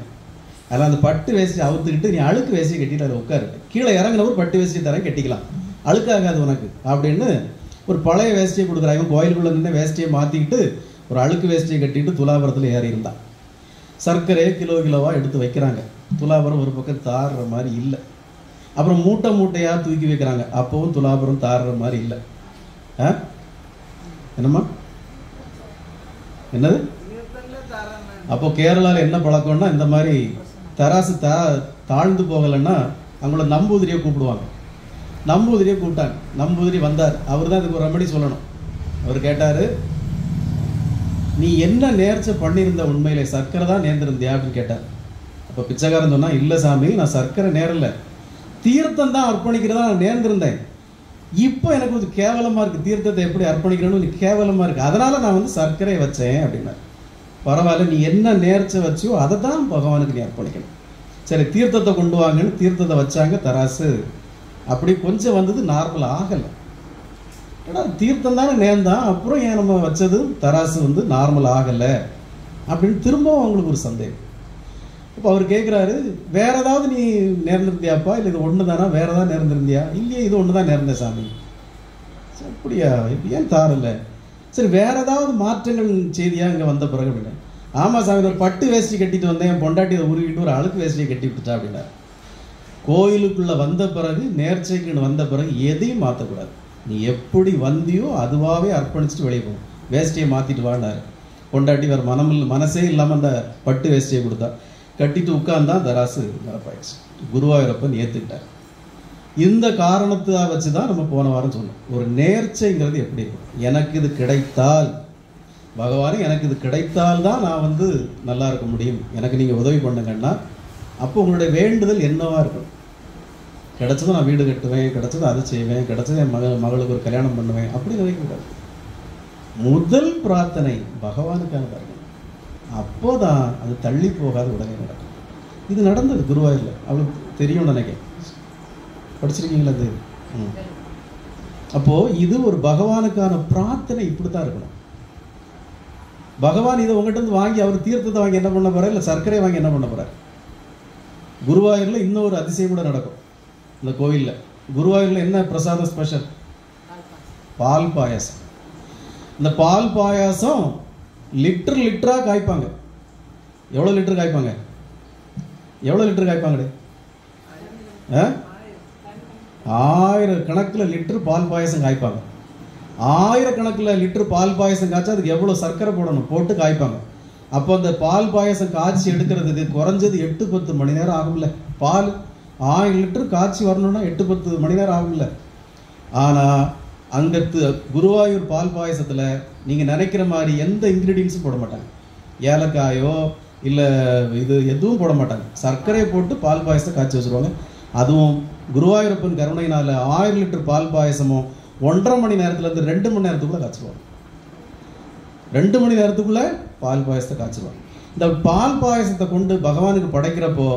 அதில் அந்த பட்டு வேஷ்டியை அவுத்துக்கிட்டு நீ அழுக்கு வேஷ்டியை கட்டிட்டு அதில் உட்காரு, கீழே இறங்கினவர் பட்டு வேஷ்டியை தரேன் கட்டிக்கலாம், அழுக்காகாது உனக்கு அப்படின்னு ஒரு பழைய வேஷ்டியை கொடுக்குறான். இவன் கோயிலுக்குள்ளே நின்று வேஷ்டியை மாற்றிக்கிட்டு ஒரு அழுக்கு வேஷ்டியை கட்டிட்டு துலாபரத்தில் ஏறி இருந்தான். சர்க்கரையை கிலோவாக எடுத்து வைக்கிறாங்க. துலாபரம் ஒரு பக்கம் தாடுற மாதிரி இல்லை. அப்புறம் மூட்டை மூட்டையாக தூக்கி வைக்கிறாங்க. அப்போவும் துலாபரம் தாடுற மாதிரி இல்லை. என்னம்மா என்னது? அப்போ கேரளாவில் என்ன பழக்கம்னா, இந்த மாதிரி தராசு தாழ்ந்து போகலைன்னா அவங்கள நம்பூதிரியை கூப்பிடுவாங்க. நம்பூதிரியை கூப்பிட்டாங்க. நம்பூதிரி வந்தார். அவர் தான் இதுக்கு ஒரு ரெமெடி சொல்லணும். அவர் கேட்டார், நீ என்ன நேர்ச்சை பண்ணியிருந்த, உண்மையிலே சர்க்கரை தான் நேர்ந்திருந்தியா அப்படின்னு கேட்டார். அப்போ பிச்சைக்காரன் சொன்னால், இல்லை சாமி, நான் சர்க்கரை நேரலை, தீர்த்தம் தான் அர்ப்பணிக்கிறதா நான் நேர்ந்திருந்தேன். இப்போ எனக்கு கொஞ்சம் கேவலமாக இருக்குது, தீர்த்தத்தை எப்படி அர்ப்பணிக்கிறேன்னு கொஞ்சம் கேவலமாக இருக்குது, அதனால் நான் வந்து சர்க்கரையை வச்சேன் அப்படின்னா. பரவாயில்ல, நீ என்ன நேர்ச்சை வச்சியோ அதை தான் பகவானுக்கு நீ அர்ப்பணிக்கணும். சரி, தீர்த்தத்தை கொண்டு வாங்கன்னு தீர்த்தத்தை வச்சாங்க. தராசு அப்படி கொஞ்சம் வந்தது, நார்மல் ஆகலை. ஏன்னா தீர்த்தம் தானே நேர்ந்தான், அப்புறம் ஏன் நம்ம வச்சது தராசு வந்து நார்மல் ஆகலை அப்படின்னு திரும்பவும் அவங்களுக்கு ஒரு சந்தேகம். இப்போ அவர் கேட்குறாரு, வேற ஏதாவது நீ நேர்ந்திருந்தியாப்பா, இல்லை இது ஒன்று தானா, வேற ஏதாவது நேர்ந்திருந்தியா? இல்லையே, இது ஒன்று தான் நேர்ந்தேன் சாமி. அப்படியா, இப்போ ஏன் தாரல? சரி, வேற ஏதாவது மாற்றங்கள் செய்தியா இங்கே வந்த பிறகு அப்படின்னா? ஆமாம் சாமி, ஒரு பட்டு வேஷ்டி கட்டிட்டு வந்தேன், என் பொண்டாட்டி அதை உருவிட்டு ஒரு அழுக்கு வேஷ்டியை கட்டி விட்டுட்டா அப்படின்னா. கோயிலுக்குள்ளே வந்த பிறகு, நேர்ச்சைக்குன்னு வந்த பிறகு எதையும் மாற்றக்கூடாது. நீ எப்படி வந்தியோ அதுவாகவே அர்ப்பணிச்சுட்டு வெளியே போகும். வேஷ்டியை மாற்றிட்டு வாடினார். பொண்டாட்டி வேறு மனசே இல்லாமல் அந்த பட்டு வேஷ்டியை கொடுத்தா. கட்டிட்டு உட்கார்ந்தான். தராசு மரப்பாயிடுச்சு. குருவாயூரப்பன் ஏற்றுக்கிட்டார். இந்த காரணத்தை வச்சு தான் நம்ம போன வாரம் சொன்னோம், ஒரு நேர்ச்சைங்கிறது எப்படி இருக்கும். எனக்கு இது கிடைத்தால், பகவானே எனக்கு இது கிடைத்தால் தான் நான் வந்து நல்லா இருக்க முடியும், எனக்கு நீங்கள் உதவி பண்ணுங்கன்னா, அப்போ உங்களுடைய வேண்டுதல் என்னவா இருக்கணும்? கிடைச்சதும் நான் வீடு கட்டுவேன், கிடைச்சதும் அதை செய்வேன், கிடைச்சதும் என் மகளுக்கு ஒரு கல்யாணம் பண்ணுவேன், அப்படி நினைக்கக்கூடாது. முதல் பிரார்த்தனை பகவானுக்கானதாக இருக்கணும். அப்போ தான் அது தள்ளி போகாத உடனே நடக்கும். இது நடந்தது குருவாயூரில், அவளுக்கு தெரியும் நினைக்கிறேன். படிச்சிருக்கீங்களா அது? அப்போது இது ஒரு பகவானுக்கான பிரார்த்தனை இப்படி தான் இருக்கணும். பகவான் இதை உங்கள்கிட்ட இருந்து வாங்கி அவர் தீர்த்தத்தை வாங்கி என்ன பண்ண போகிறார், இல்லை சர்க்கரை வாங்கி என்ன பண்ண போகிறார்? குருவாயூரில் இன்னொரு அதிசயம் கூட நடக்கும். இந்த கோவிலில் குருவாயூரில் என்ன பிரசாதம் ஸ்பெஷல்? பால் பாயாசம். இந்த பால் பாயாசம் லிட்டராக காய்ப்பாங்க. எவ்வளோ லிட்டர் காய்ப்பாங்க? எவ்வளோ லிட்டர் காய்ப்பாங்கடே? 1000 கணக்கில் லிட்டர் பால் பாயசம் காய்ப்பாங்க. 1000 கணக்கில் லிட்டர் பால் பாயசம் காய்ச்சா அதுக்கு எவ்வளோ சர்க்கரை போடணும், போட்டு காய்ப்பாங்க. அப்போ அந்த பால் பாயசம் காய்ச்சி எடுக்கிறதுக்கு குறைஞ்சது 8-10 மணி நேரம் ஆகும்ல. பால் 1000 லிட்டர் காய்ச்சி வரணும்னா 8-10 மணி நேரம் ஆகும்ல. ஆனால் அங்கே குருவாயூர் பால் பாயசத்தில் நீங்கள் நினைக்கிற மாதிரி எந்த இன்க்ரீடியன்ஸும் போட மாட்டாங்க. ஏலக்காயோ இல்லை இது எதுவும் போட மாட்டாங்க. சர்க்கரையை போட்டு பால் பாயசத்தை காய்ச்சி வச்சுருவாங்க. அதுவும் குருவாயூரப்பன் கருணையினால் 1000 லிட்டர் பால் பாயசமும் 1.5 மணி நேரத்துலேருந்து 2 மணி நேரத்துக்குள்ளே காய்ச்சிடுவாங்க. 2 மணி நேரத்துக்குள்ளே பால் பாயசத்தை காய்ச்சிடுவாங்க. இந்த பால் பாயசத்தை கொண்டு பகவானுக்கு படைக்கிறப்போ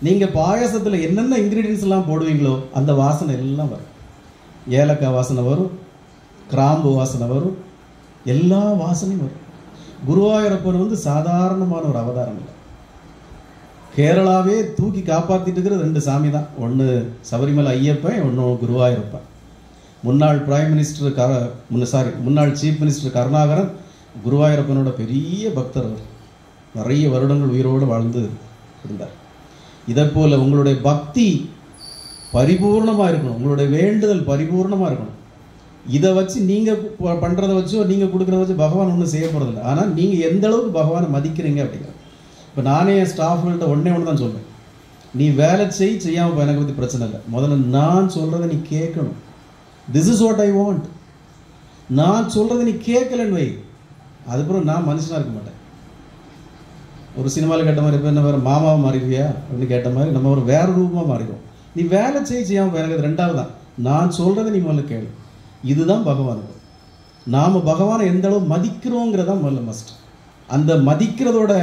நீங்கள் பாயசத்தில் என்னென்ன இன்க்ரீடியன்ஸ் எல்லாம் போடுவீங்களோ அந்த வாசனை எல்லாம் வரும். ஏலக்காய் வாசனை வரும், கிராம்பு வாசனை வரும், எல்லா வாசனையும் வரும். குருவாயூரப்பன் சாதாரணமான ஒரு அவதாரம் இல்லை. கேரளாவே தூக்கி காப்பாற்றிட்டு இருக்கிற 2 சாமி தான். ஒன்று சபரிமலை ஐயப்பன், ஒன்று குருவாயூரப்பன். முன்னாள் பிரைம் மினிஸ்டர் முன்னாள் சீஃப் மினிஸ்டர் கருணாகரன் குருவாயூரப்பனோட பெரிய பக்தர். அவர் நிறைய வருடங்கள் உயிரோடு வாழ்ந்து இருந்தார். இதை போல் உங்களுடைய பக்தி பரிபூர்ணமாக இருக்கணும், உங்களுடைய வேண்டுதல் பரிபூர்ணமாக இருக்கணும். இதை வச்சு நீங்கள் பண்ணுறதை வச்சோ நீங்கள் கொடுக்குறத வச்சு பகவான் ஒன்றும் செய்ய போகிறதில்ல. ஆனால் நீங்கள் எந்த அளவுக்கு பகவானை மதிக்கிறீங்க அப்படிங்கிறது. இப்போ நானே என் ஸ்டாஃப்கள்கிட்ட ஒன்று தான் சொல்வேன், நீ வேலை செய்யாமல் எனக்கு பற்றி பிரச்சனை இல்லை, முதல்ல நான் சொல்கிறத நீ கேட்கணும். This is what I want. நான் சொல்கிறத நீ கேட்கலன்னு வை, அதுக்கப்புறம் நான் மனுஷனாக இருக்க மாட்டேன். ஒரு சினிமாவில் கேட்ட மாதிரி இப்போ என்ன வேறு மாமாவை மாறிடுவியா அப்படின்னு கேட்ட மாதிரி நம்ம ஒரு வேறு ரூபமாக மாறிடுவோம். நீ வேலை செய்யாமல் எனக்கு அது 2வது தான். நான் சொல்கிறத நீ முதல்ல கேளு. இதுதான் பகவானுக்கு. நாம் பகவானை எந்த அளவு மதிக்கிறோங்கிறதான் முதல்ல மஸ்ட். அந்த மதிக்கிறதோட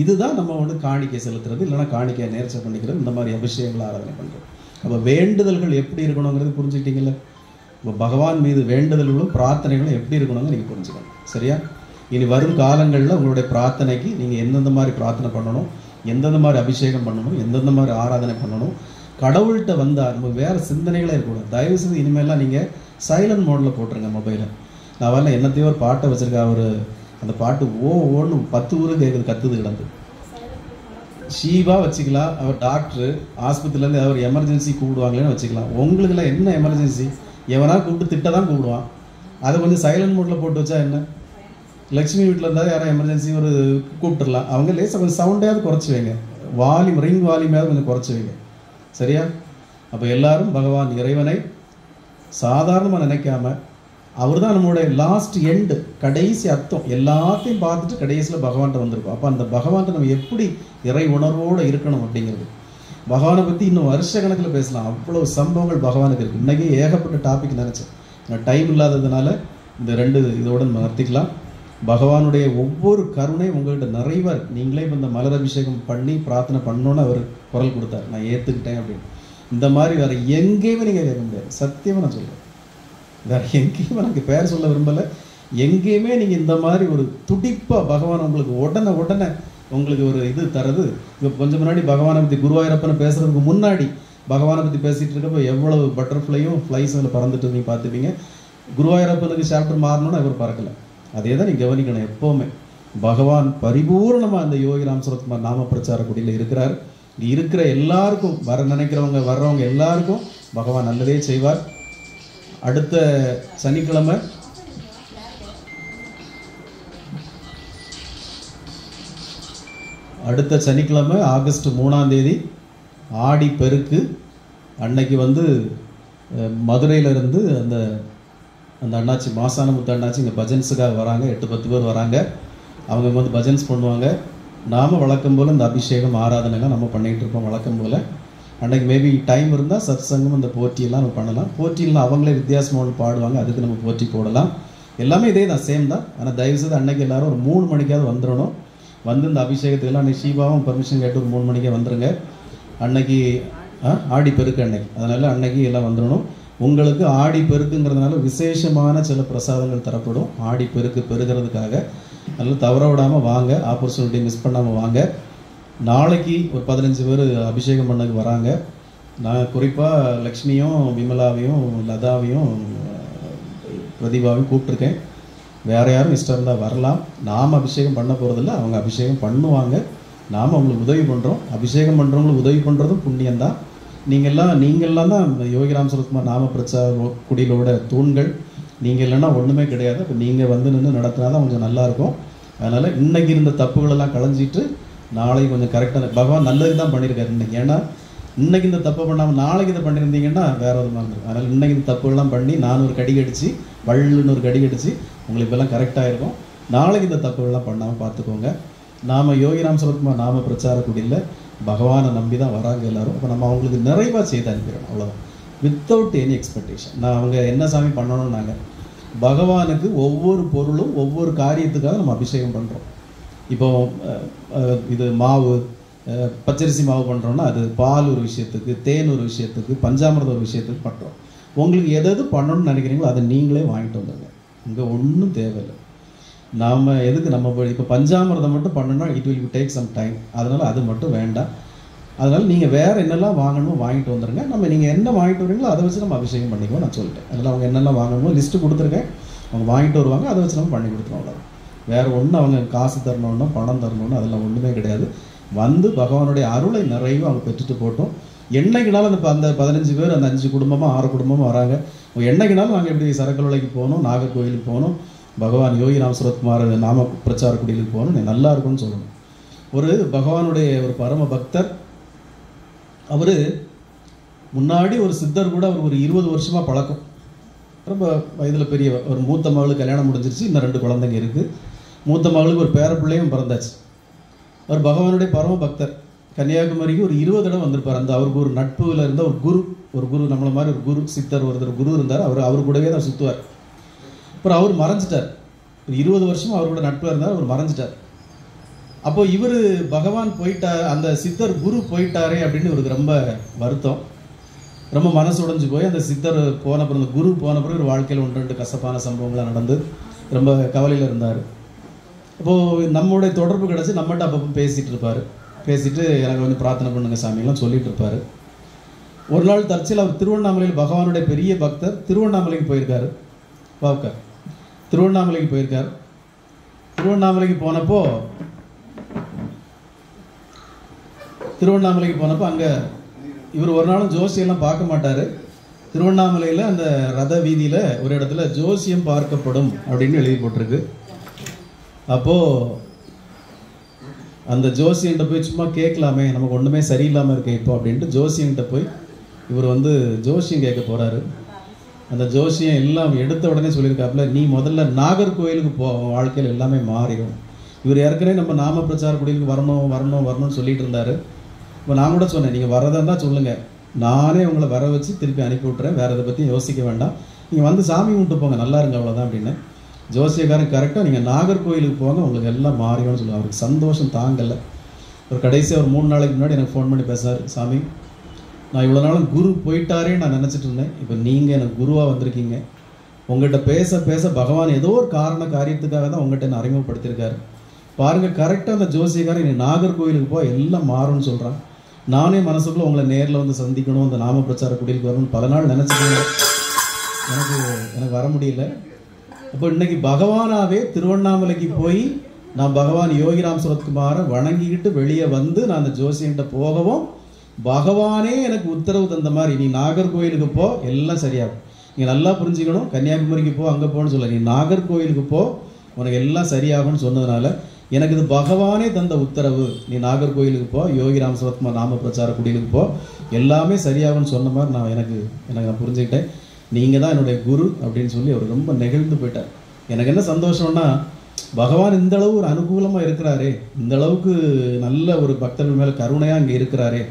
இதுதான் நம்ம காணிக்கை செலுத்துறது, இல்லைன்னா காணிக்கை நேர்ச்சை பண்ணிக்கிறது, இந்த மாதிரி அபிஷேகங்களை ஆராதனை பண்ணுறது. அப்போ வேண்டுதல்கள் எப்படி இருக்கணுங்கிறது புரிஞ்சுக்கிட்டீங்களே. இப்போ பகவான் மீது வேண்டுதல்களும் பிரார்த்தனைகளும் எப்படி இருக்கணும்னு நீங்கள் புரிஞ்சுக்கணும். சரியா? இனி வரும் காலங்களில் உங்களுடைய பிரார்த்தனைக்கு நீங்கள் எந்தெந்த மாதிரி பிரார்த்தனை பண்ணணும், எந்தெந்த மாதிரி அபிஷேகம் பண்ணணும், எந்தெந்த மாதிரி ஆராதனை பண்ணணும், கடவுள்கிட்ட வந்தால் நம்ம வேறு சிந்தனைகளே இருக்கக்கூடாது. தயவுசெய்து இனிமேலாம் நீங்கள் சைலண்ட் மோடில் போட்டுருங்க மொபைலை. நான் வரல என்னத்தையோ ஒரு பாட்டை வச்சுருக்கா, அவர் அந்த பாட்டு ஓன்னு 10 ஊரு கேட்குது, கத்துது கிடந்து. ஷீபா வச்சுக்கலாம், அவர் டாக்டரு ஆஸ்பத்திரியிலேருந்து அவர் எமர்ஜென்சி கூப்பிடுவாங்களேன்னு வச்சுக்கலாம். உங்களுக்குலாம் என்ன எமர்ஜென்சி? எவனா கூப்பிட்டு திட்ட தான் கூப்பிடுவான். அதை கொஞ்சம் சைலண்ட் மோடில் போட்டு வச்சா என்ன? லக்ஷ்மி வீட்டில் இருந்தால் யாரும் எமர்ஜென்சி ஒரு கூப்பிட்டுடலாம். அவங்க லேசாக கொஞ்சம் சவுண்டையாவது குறைச்சி வைங்க, வால்யூம் ரிங் வால்யூமையாவது கொஞ்சம் குறைச்சி வைங்க. சரியா? அப்போ எல்லாரும் பகவான் இறைவனை சாதாரணமாக நினைக்காம, அவர் தான் நம்மளுடைய லாஸ்ட் எண்டு, கடைசி அர்த்தம். எல்லாத்தையும் பார்த்துட்டு கடைசியில் பகவான்கிட்ட வந்திருக்கோம். அப்போ அந்த பகவான்கிட்ட நம்ம எப்படி இறை உணர்வோடு இருக்கணும் அப்படிங்கிறது. பகவானை பற்றி இன்னும் வருஷ கணக்கில் பேசலாம், அவ்வளோ சம்பவங்கள் பகவானுக்கு இருக்குது. இன்றைக்கி ஏகப்பட்ட டாபிக் நினச்சேன், நான் டைம் இல்லாததுனால இந்த 2 இதோடு நிறுத்திக்கலாம். பகவானுடைய ஒவ்வொரு கருணை உங்கள்கிட்ட நிறைவாக இருக்குது. நீங்களே இப்போ இந்த மலர் அபிஷேகம் பண்ணி பிரார்த்தனை பண்ணோன்னு அவர் குரல் கொடுத்தார், நான் ஏற்றுக்கிட்டேன் அப்படின்னு. இந்த மாதிரி வேறு எங்கேயுமே நீங்கள் கேட்க முடியாது. சத்தியமாக நான் சொல்கிறேன், வேறு எங்கேயுமே எனக்கு பேர் சொல்ல விரும்பலை. எங்கேயுமே நீங்கள் இந்த மாதிரி ஒரு துடிப்பாக பகவான் உங்களுக்கு உடனே உங்களுக்கு ஒரு இது தரது. இப்போ கொஞ்சம் முன்னாடி பகவானை பற்றி குருவாயூரப்பனை பேசுகிறதுக்கு முன்னாடி பகவானை பற்றி பேசிகிட்டு இருக்கப்போ எவ்வளவு பட்டர்ஃப்ளையும் ஃப்ளைஸும் அதில் பறந்துட்டு நீங்கள் பார்த்துப்பீங்க. குருவாயூரப்பனுக்கு சாப்டர் மாறணும்னு அவர் பறக்கலை. அதே தான் நீங்கள் கவனிக்கணும். எப்போவுமே பகவான் பரிபூர்ணமாக அந்த யோகி ராம் சரத்குமார் நாம பிரச்சார குடியில் இருக்கிறார். இருக்கிற எல்லாருக்கும் நினைக்கிறவங்க வர்றவங்க எல்லாருக்கும் பகவான் நல்லதே செய்வார். அடுத்த சனிக்கிழமை ஆகஸ்ட் 3ஆம் தேதி ஆடி பெருக்கு அன்னைக்கு மதுரையிலிருந்து அந்த அண்ணாச்சி மாசானமுத்து அண்ணாச்சி இங்கே பஜன்ஸுக்காக வராங்க. 8-10 பேர் வராங்க. அவங்க பஜன்ஸ் பண்ணுவாங்க. நாம் வழக்கம் போல் இந்த அபிஷேகம் ஆராதனைலாம் நம்ம பண்ணிகிட்டு இருப்போம் வழக்கம் போல். அன்றைக்கி மேபி டைம் இருந்தால் சத்சங்கம் இந்த போற்றியெல்லாம் நம்ம பண்ணலாம். போற்றியெல்லாம் அவங்களே வித்தியாசமாக ஒன்று பாடுவாங்க, அதுக்கு நம்ம போற்றி போடலாம். எல்லாமே இதே தான், சேம் தான். ஆனால் தயவுசெய்து அன்றைக்கி எல்லோரும் ஒரு 3 மணிக்காவது வந்துடணும். வந்து இந்த அபிஷேகத்துக்கெல்லாம் அன்றைக்கி ஷீபாவும் பர்மிஷன் கேட்டு ஒரு 3 மணிக்கே வந்துடுங்க. அன்னைக்கு ஆடி பெருக்கு அன்னைக்கு, அதனால் அன்னைக்கு எல்லாம் வந்துடணும். உங்களுக்கு ஆடி பெருக்குங்கிறதுனால விசேஷமான சில பிரசாதங்கள் தரப்படும். ஆடி பெருக்கு பெருகிறதுக்காக நல்லா தவற விடாமல் வாங்க, ஆப்பர்ச்சுனிட்டி மிஸ் பண்ணாமல் வாங்க. நாளைக்கு ஒரு 15 பேர் அபிஷேகம் பண்ணக்கு வராங்க. நான் குறிப்பாக லக்ஷ்மியும் விமலாவையும் லதாவையும் பிரதீபாவையும் கூப்பிட்ருக்கேன். வேறு யாரும் இஷ்டம் இருந்தால் வரலாம். நாம் அபிஷேகம் பண்ண போகிறதில்ல, அவங்க அபிஷேகம் பண்ணுவாங்க. நாம் அவங்களுக்கு உதவி பண்ணுறோம். அபிஷேகம் பண்ணுறவங்களுக்கு உதவி பண்ணுறதும் புண்ணியந்தான். நீங்கள்லாம் தான் யோகிராம் சுரத்குமார் நாம பிரச்சார குடிலோட தூண்கள். நீங்கள் இல்லைன்னா ஒன்றுமே கிடையாது. இப்போ நீங்கள் வந்து நின்று நடத்தினா தான் கொஞ்சம் நல்லாயிருக்கும். அதனால் இன்றைக்கி இருந்த தப்புகளெல்லாம் களைஞ்சிட்டு நாளைக்கு கொஞ்சம் கரெக்டாக பகவான் நல்லது தான் பண்ணியிருக்காரு இன்றைக்கி. ஏன்னா இன்றைக்கி இந்த தப்பை பண்ணாமல் நாளைக்கு இதை பண்ணியிருந்தீங்கன்னா வேறு விதமாக இருக்கும். அதனால் இன்றைக்கி இந்த தப்புகள்லாம் பண்ணி நான் ஒரு கடி கடிச்சு வள்ளுன்னு ஒரு கடி கடிச்சு உங்களுக்கு இப்போல்லாம் கரெக்டாக இருக்கும். நாளைக்கு இந்த தப்புகள்லாம் பண்ணாமல் பார்த்துக்கோங்க. நாம் யோகிராம் சுரத்குமார் நாம பிரச்சார குடியில் பகவானை நம்பி தான் வராங்க எல்லோரும். இப்போ நம்ம அவங்களுக்கு நிறைவாக செய்து அனுப்பிடுறோம், அவ்வளோதான், வித்தவுட் எனி எக்ஸ்பெக்டேஷன். நான் அவங்க என்ன சாமி பண்ணணும், நாங்கள் பகவானுக்கு ஒவ்வொரு பொருளும் ஒவ்வொரு காரியத்துக்காக நம்ம அபிஷேகம் பண்ணுறோம். இப்போ இது மாவு, பச்சரிசி மாவு பண்ணுறோன்னா அது பால் ஒரு விஷயத்துக்கு, தேன் ஒரு விஷயத்துக்கு, பஞ்சாமிரதம் ஒரு விஷயத்துக்கு பண்ணுறோம். உங்களுக்கு எது பண்ணணும்னு நினைக்கிறீங்களோ அதை நீங்களே வாங்கிட்டு வந்துடுங்க. இங்கே ஒன்றும் தேவையில்லை. நாம் எதுக்கு நம்ம இப்போ பஞ்சாமிரதம் மட்டும் பண்ணணும்னா it will take some time. அதனால் அது மட்டும் வேண்டாம். அதனால் நீங்கள் வேறு என்னெல்லாம் வாங்கணுமோ வாங்கிட்டு வந்துடுங்க. நீங்கள் என்ன வாங்கிட்டு வரீங்களோ அதை வச்சு நம்ம அபிஷேகம் பண்ணிக்குவோம். நான் சொல்லிட்டேன். அதனால் அவங்க என்னெல்லாம் வாங்கணுமோ லிஸ்ட்டு கொடுத்துருக்கேன், அவங்க வாங்கிட்டு வருவாங்க. அதை வச்சு நம்ம பண்ணி கொடுத்துருவோம். அவ்வளோ வேறு ஒன்றும் அவங்க காசு தரணுன்னா பணம் தரணுன்னா அதெல்லாம் ஒன்றுமே கிடையாது. வந்து பகவானுடைய அருளை நிறைய அவங்க பெற்றுட்டு போட்டோம். என்னைக்குனாலும் அந்த 15 பேர், அந்த 5 குடும்பமாக 6 குடும்பமாக வராங்க. என்னைக்குனாலும் நாங்கள் எப்படி சரக்கலுலைக்கு போகணும், நாகர்கோவிலுக்கு போகணும், பகவான் யோகிராம் சுரத்குமார் நாம பிரச்சார குடிலுக்கு போகணும், நல்லா இருக்கும்னு சொல்லணும். ஒரு பகவானுடைய ஒரு பரம பக்தர், அவர் முன்னாடி ஒரு சித்தர் கூட அவர் ஒரு 20 வருஷமாக பழக்கம். ரொம்ப வயதில் பெரிய ஒரு மூத்த மகளுக்கு கல்யாணம் முடிஞ்சிருச்சு, இன்னும் 2 குழந்தைங்க இருக்குது. மூத்த மகளுக்கு ஒரு பேர பிள்ளையும் பிறந்தாச்சு. அவர் பகவானுடைய பரம பக்தர். கன்னியாகுமரிக்கு ஒரு 20 தடவை வந்திருப்பார். அந்த அவருக்கு ஒரு நட்புல இருந்த ஒரு குரு நம்மளை மாதிரி ஒரு குரு சித்தர் ஒருத்தர் குரு இருந்தார். அவர் கூடவே தான் சுற்றுவார். அப்புறம் அவர் மறைஞ்சிட்டார். ஒரு 20 வருஷம் அவர் கூட நட்பில் இருந்தார், அவர் மறைஞ்சிட்டார். அப்போ இவர் பகவான் போயிட்டார், அந்த சித்தர் குரு போயிட்டாரே அப்படின்னு இவருக்கு ரொம்ப வருத்தம், ரொம்ப மனசு உடைஞ்சு போய் அந்த சித்தர் போன பிறகு, அந்த குரு போன பிறகு ஒரு வாழ்க்கையில் 1-2 கசப்பான சம்பவங்கள்லாம் நடந்து ரொம்ப கவலையில் இருந்தார். அப்போது நம்மளுடைய தொடர்பு கிடச்சி நம்மகிட்ட அப்பப்போ பேசிகிட்டு இருப்பார். பேசிட்டு எனக்கு வந்து பிரார்த்தனை பண்ணுங்க சாமியெல்லாம் சொல்லிட்டு இருப்பார். ஒரு நாள் தற்செயல் அவர் திருவண்ணாமலையில், பகவானுடைய பெரிய பக்தர், திருவண்ணாமலைக்கு போயிருக்காரு. வாவுக்கார் திருவண்ணாமலைக்கு போயிருக்கார். திருவண்ணாமலைக்கு போனப்போ அங்கே இவர் ஒரு நாளும் ஜோசியெல்லாம் பார்க்க மாட்டார். திருவண்ணாமலையில் அந்த ரத வீதியில் ஒரு இடத்துல ஜோசியம் பார்க்கப்படும் அப்படின்னு எழுதி போட்டிருக்கு. அப்போது அந்த ஜோசியன்கிட்ட போய் சும்மா கேட்கலாமே, நமக்கு ஒன்றுமே சரியில்லாமல் இருக்கே இப்போ அப்படின்ட்டு ஜோசியன்கிட்ட போய் இவர் வந்து ஜோசியம் கேட்க போகிறாரு. அந்த ஜோசியம் எல்லாம் எடுத்த உடனே சொல்லியிருக்காப்புல, நீ முதல்ல நாகர்கோயிலுக்கு போ, வாழ்க்கையில் எல்லாமே மாறிடும். இவர் ஏற்கனவே நம்ம நாம பிரச்சார குடிலுக்கு வரணும்னு சொல்லிட்டு இருந்தார். இப்போ நான் கூட சொன்னேன், நீங்கள் வரதா இருந்தால் சொல்லுங்கள், நானே உங்களை வர வச்சு திருப்பி அனுப்பி விட்றேன், வேறு இதை பற்றி யோசிக்க வேண்டாம், நீங்கள் வந்து சாமி கும்பிட்டு போங்க, நல்லா இருங்க, அவ்வளோதான் அப்படின்னு. ஜோசியக்காரன் கரெக்டாக நீங்கள் நாகர்கோயிலுக்கு போங்க, உங்களுக்கு எல்லாம் மாறிடும்னு சொல்லுவாங்க. அவருக்கு சந்தோஷம் தாங்கலை. ஒரு கடைசியாக ஒரு 3 நாளைக்கு முன்னாடி எனக்கு ஃபோன் பண்ணி பேசுகிறார், சாமி நான் இவ்வளோ நாளும் குரு போயிட்டாரே நான் நினச்சிட்டு இருந்தேன், இப்போ நீங்கள் எனக்கு குருவாக வந்திருக்கீங்க, உங்கள்கிட்ட பேச பகவான் ஏதோ ஒரு காரியத்துக்காக தான் உங்கள்கிட்ட என்ன அறிமுகப்படுத்தியிருக்காரு பாருங்கள். கரெக்டாக அந்த ஜோசியக்காரன் நீ நாகர்கோயிலுக்கு போ, எல்லாம் மாறும்னு சொல்கிறான். நானே மனசுக்குள்ளே உங்களை நேரில் வந்து சந்திக்கணும், இந்த நாம பிரச்சார குடிலுக்கு வரணும்னு பல நாள் நினச்சிக்கணும், எனக்கு வர முடியல. அப்போ இன்னைக்கு பகவானாவே திருவண்ணாமலைக்கு போய் நான் பகவான் யோகிராம் சுரத்குமாரை வணங்கிக்கிட்டு வெளியே வந்து நான் அந்த ஜோசியன்கிட்ட போகவும் பகவானே எனக்கு உத்தரவு தந்த மாதிரி, நீ நாகர்கோயிலுக்கு போ, எல்லாம் சரியாகும். நீங்கள் நல்லா புரிஞ்சுக்கணும், கன்னியாகுமரிக்கு போ, அங்கே போன்னு சொல்ல, நீ நாகர்கோயிலுக்கு போ, உனக்கு எல்லாம் சரியாகும்னு சொன்னதுனால எனக்கு இது பகவானே தந்த உத்தரவு, நீ நாகர்கோயிலுக்கு போ, யோகிராம் சுரத்குமார் நாம பிரச்சார குடிலுக்கு போ, எல்லாமே சரியாகும்னு சொன்ன மாதிரி நான் புரிஞ்சுக்கிட்டேன். நீங்கள் தான் என்னுடைய குரு அப்படின்னு சொல்லி அவர் ரொம்ப நெகிழ்ந்து போயிட்டார். எனக்கு என்ன சந்தோஷம்னா, பகவான் இந்த அளவு ஒரு அனுகூலமாக இருக்கிறாரே, இந்த அளவுக்கு நல்ல ஒரு பக்தர்கள் மேலே கருணையாக இங்கே இருக்கிறாரே,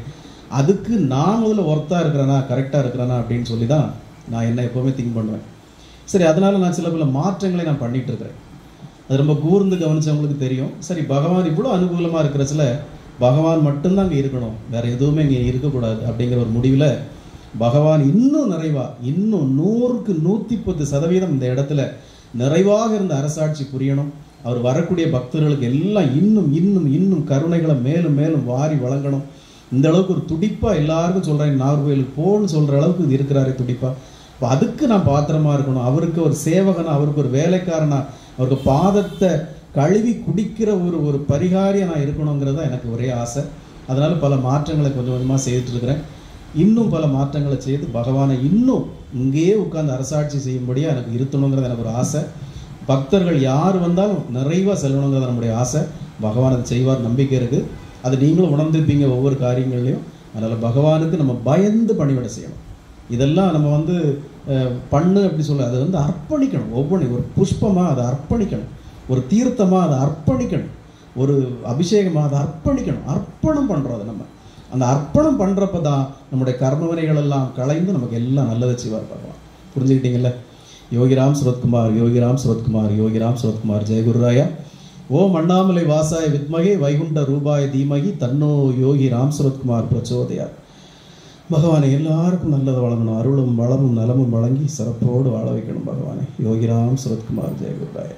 அதுக்கு நான் முதல்ல ஒர்த்தாக இருக்கிறேனா, கரெக்டாக இருக்கிறேனா அப்படின்னு சொல்லி தான் நான் என்ன எப்போவுமே திங்க் பண்ணுவேன். சரி, அதனால் நான் சில பல மாற்றங்களை நான் பண்ணிகிட்டு இருக்கிறேன். அது ரொம்ப கூர்ந்து கவனித்தவங்களுக்கு தெரியும். சரி, பகவான் இவ்வளோ அனுகூலமாக இருக்கிறச்சில பகவான் மட்டும்தான் அங்கே இருக்கணும், வேறு எதுவுமே இங்கே இருக்கக்கூடாது அப்படிங்கிற ஒரு முடிவில் பகவான் இன்னும் நிறைவாக, இன்னும் 100க்கு 110% இந்த இடத்துல நிறைவாக இருந்த அரசாட்சி புரியணும். அவர் வரக்கூடிய பக்தர்களுக்கு எல்லாம் இன்னும் இன்னும் இன்னும் கருணைகளை மேலும் மேலும் வாரி வழங்கணும். இந்த அளவுக்கு ஒரு துடிப்பாக எல்லாருக்கும் சொல்கிறேன், நாகர்கோயிலுக்கு போகணும்னு சொல்கிற அளவுக்கு இது இருக்கிறாரு துடிப்பாக. இப்போ அதுக்கு நான் பாத்திரமாக இருக்கணும். அவருக்கு ஒரு சேவகனா, அவருக்கு ஒரு வேலைக்காரனா, அவருக்கு பாதத்தை கழுவி குடிக்கிற ஒரு பரிகாரியை நான் இருக்கணுங்கிறத எனக்கு ஒரே ஆசை. அதனால் பல மாற்றங்களை கொஞ்சம் கொஞ்சமாக செய்துட்டு இருக்கிறேன். இன்னும் பல மாற்றங்களை செய்து பகவானை இன்னும் இங்கேயே உட்கார்ந்து அரசாட்சி செய்யும்படியாக எனக்கு இருத்தணுங்கிறது எனக்கு ஒரு ஆசை. பக்தர்கள் யார் வந்தாலும் நிறைவாக செல்லணுங்கிறது நம்முடைய ஆசை. பகவான் அதை செய்வார், நம்பிக்கை இருக்குது. அது நீங்களும் உணர்ந்துருப்பீங்க ஒவ்வொரு காரியங்கள்லையும். அதனால் பகவானுக்கு நம்ம பயந்து பணிவிட செய்யணும். இதெல்லாம் நம்ம பண்ணு அப்படி சொல்ல, அதை அர்ப்பணிக்கணும். ஒவ்வொன்றும் ஒரு புஷ்பமாக அதை அர்ப்பணிக்கணும், ஒரு தீர்த்தமாக அதை அர்ப்பணிக்கணும், ஒரு அபிஷேகமாக அதை அர்ப்பணிக்கணும். அர்ப்பணம் பண்ணுறோம். அதை நம்ம அந்த அர்ப்பணம் பண்ணுறப்ப தான் நம்முடைய கர்மவினைகள் எல்லாம் களைந்து நமக்கு எல்லாம் நல்லதை செய்வார் பகவான். புரிஞ்சுக்கிட்டீங்கல்ல? யோகிராம் சுரத்குமார், யோகிராம் சுரத்குமார், யோகிராம் சுரத்குமார். ஜெயகுருராயா. ஓம் அண்ணாமலை வாசாய வித்மகே வைகுண்ட ரூபாய தீமகி தன்னோ யோகி ராம் சுரத்குமார் பிரச்சோதயார். பகவானை எல்லாருக்கும் நல்லதை வழங்கணும், அருளும் வளமும் நலமும் வழங்கி சிறப்போடு வாழ வைக்கணும் பகவானை. யோகிராம் சுரத்குமார். ஜெயகுருராயா.